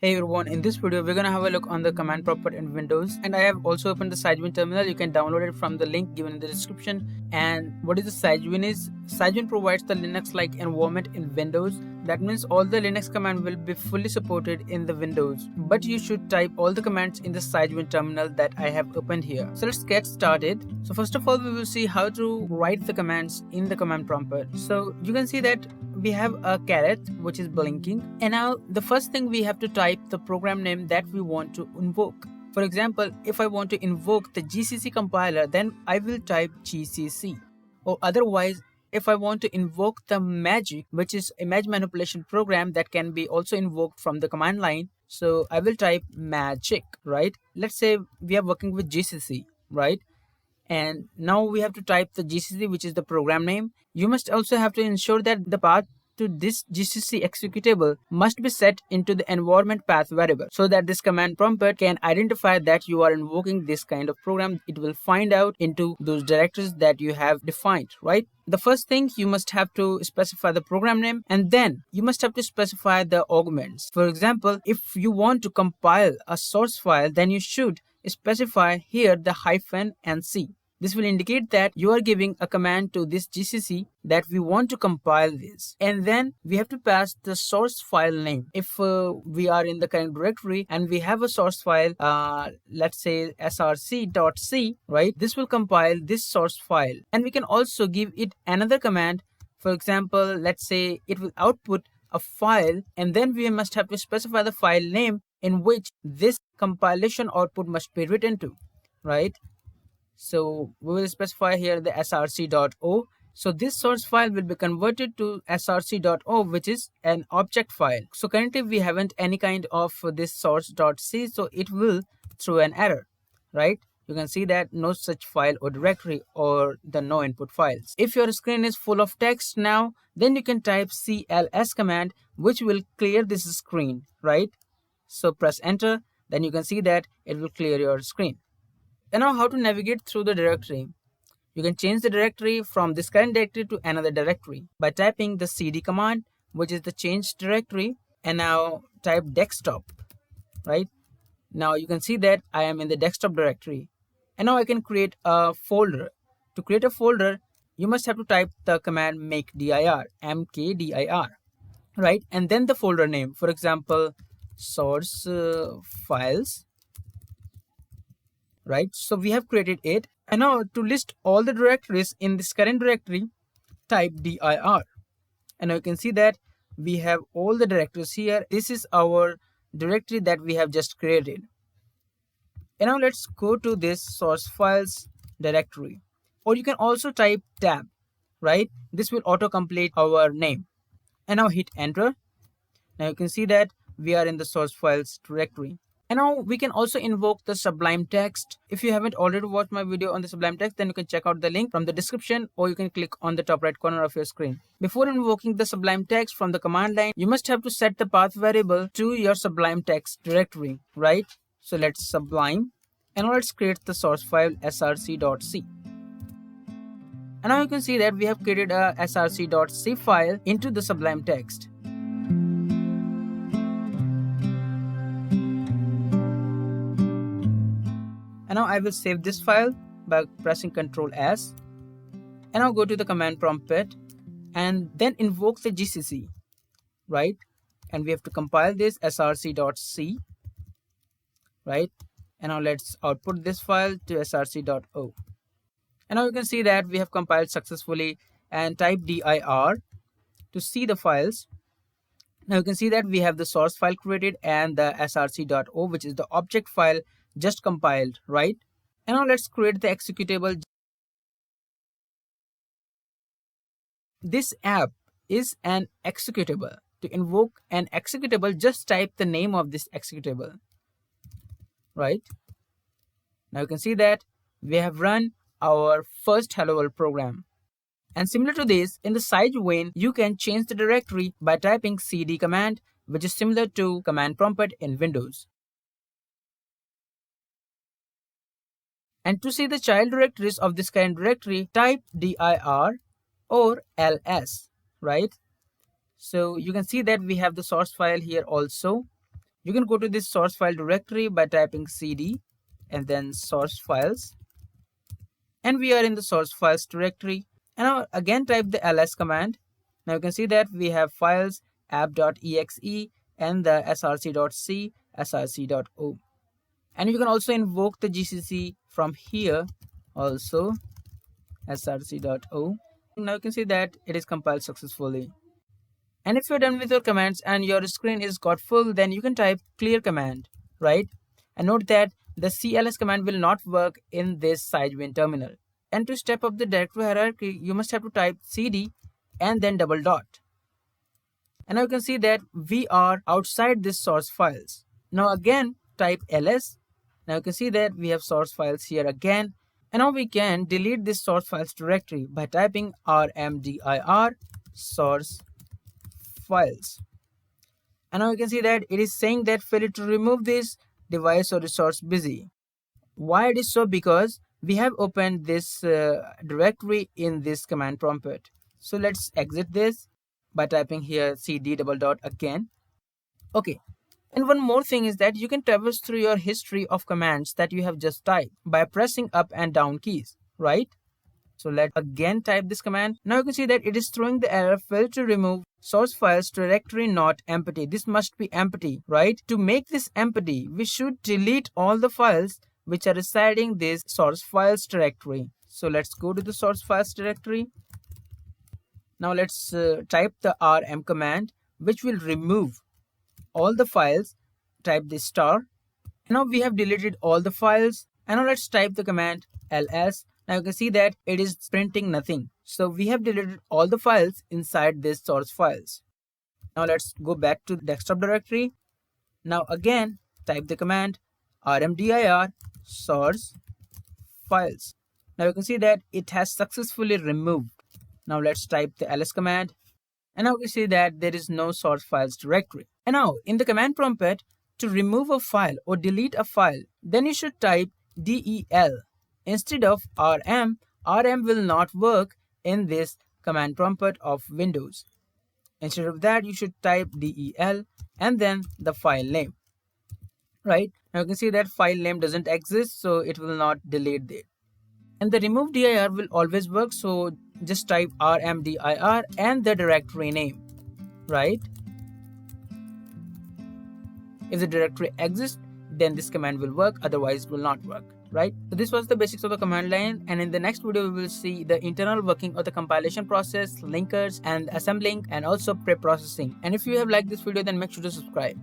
Hey everyone, in this video we're gonna have a look on the command prompt in Windows, and I have also opened the Cygwin terminal. You can download it from the link given in the description. And what is the Cygwin is? Cygwin provides the Linux-like environment in Windows. That means all the Linux commands will be fully supported in the Windows, but you should type all the commands in the Cygwin terminal that I have opened here. So let's get started. So first of all, we will see how to write the commands in the command prompt. So you can see that we have a caret which is blinking, and now the first thing we have to type the program name that we want to invoke. For example, if I want to invoke the GCC compiler, then I will type GCC, or otherwise if I want to invoke the magic, which is image manipulation program that can be also invoked from the command line, so I will type magic, right? Let's say we are working with GCC, right? And now we have to type the GCC, which is the program name. You must also have to ensure that the path to this GCC executable must be set into the environment path variable, so that this command prompt can identify that you are invoking this kind of program. It will find out into those directories that you have defined, right? The first thing, you must have to specify the program name, and then you must have to specify the augments. For example, if you want to compile a source file, then you should specify here the -nc. This will indicate that you are giving a command to this GCC that we want to compile this. And then we have to pass the source file name. If we are in the current directory and we have a source file, let's say src.c, right? This will compile this source file. And we can also give it another command. For example, let's say it will output a file, and then we must have to specify the file name in which this compilation output must be written to, right? So we will specify here the src.o. So this source file will be converted to src.o, which is an object file. So currently we haven't any kind of this source.c, so it will throw an error, right? You can see that no such file or directory, or the no input files. If your screen is full of text now, then you can type cls command, which will clear this screen, right? So press enter, then you can see that it will clear your screen. And now how to navigate through the directory. You can change the directory from this current directory to another directory by typing the cd command, which is the change directory, and now type desktop, right? Now you can see that I am in the desktop directory, and now I can create a folder. To create a folder, you must have to type the command mkdir, mkdir, right? And then the folder name, for example, source files, right? So we have created it. And now to list all the directories in this current directory, type dir. And now you can see that we have all the directories here. This is our directory that we have just created. And now let's go to this source files directory. Or you can also type tab, right? This will autocomplete our name. And now hit enter. Now you can see that we are in the source files directory. And now we can also invoke the Sublime Text. If you haven't already watched my video on the Sublime Text, then you can check out the link from the description, or you can click on the top right corner of your screen. Before invoking the Sublime Text from the command line, you must have to set the path variable to your Sublime Text directory, right? So let's Sublime, and now let's create the source file src.c. And now you can see that we have created a src.c file into the Sublime Text. And now I will save this file by pressing Ctrl S. And now go to the command prompt and then invoke the GCC, right? And we have to compile this src.c, right? And now let's output this file to src.o. And now you can see that we have compiled successfully, and type dir to see the files. Now you can see that we have the source file created and the src.o, which is the object file just compiled, right? And now let's create the executable. This app is an executable. To invoke an executable, just type the name of this executable, right? Now you can see that we have run our first hello world program. And similar to this, in the Cygwin, you can change the directory by typing cd command, which is similar to command prompt in Windows. And to see the child directories of this current directory, type dir or ls, right? So you can see that we have the source file here also. You can go to this source file directory by typing cd and then source files, and we are in the source files directory. And now again type the ls command. Now you can see that we have files app.exe and the src.c, src.o, and you can also invoke the gcc from here also, src.o. Now you can see that it is compiled successfully. And if you're done with your commands and your screen is got full, then you can type clear command, right? And note that the cls command will not work in this SideWin terminal. And to step up the directory hierarchy, you must have to type cd and then double dot. And now you can see that we are outside this source files. Now again type ls. Now you can see that we have source files here again. And now we can delete this source files directory by typing rmdir source files. And now you can see that it is saying that failure to remove this device or resource busy. Why it is so? Because we have opened this directory in this command prompt. So let's exit this by typing here cd double dot again. Okay. And one more thing is that you can traverse through your history of commands that you have just typed by pressing up and down keys, right? So let's again type this command. Now you can see that it is throwing the error failed to remove source files directory not empty. This must be empty, right? To make this empty, we should delete all the files which are residing this source files directory. So let's go to the source files directory. Now let's type the rm command which will remove all the files. Type this star. Now we have deleted all the files, and now let's type the command ls. Now you can see that it is printing nothing. So we have deleted all the files inside this source files. Now let's go back to the desktop directory. Now again type the command rmdir source files. Now you can see that it has successfully removed. Now let's type the ls command. And now we see that there is no source files directory. And now in the command prompt, to remove a file or delete a file, then you should type del instead of rm. Rm will not work in this command prompt of Windows. Instead of that, you should type del and then the file name. Right? Now you can see that file name doesn't exist, so it will not delete it. And the remove dir will always work, so just type rmdir and the directory name, right? If the directory exists, then this command will work, otherwise it will not work, right? So this was the basics of the command line, and in the next video we will see the internal working of the compilation process, linkers and assembling, and also pre-processing. And if you have liked this video, then make sure to subscribe.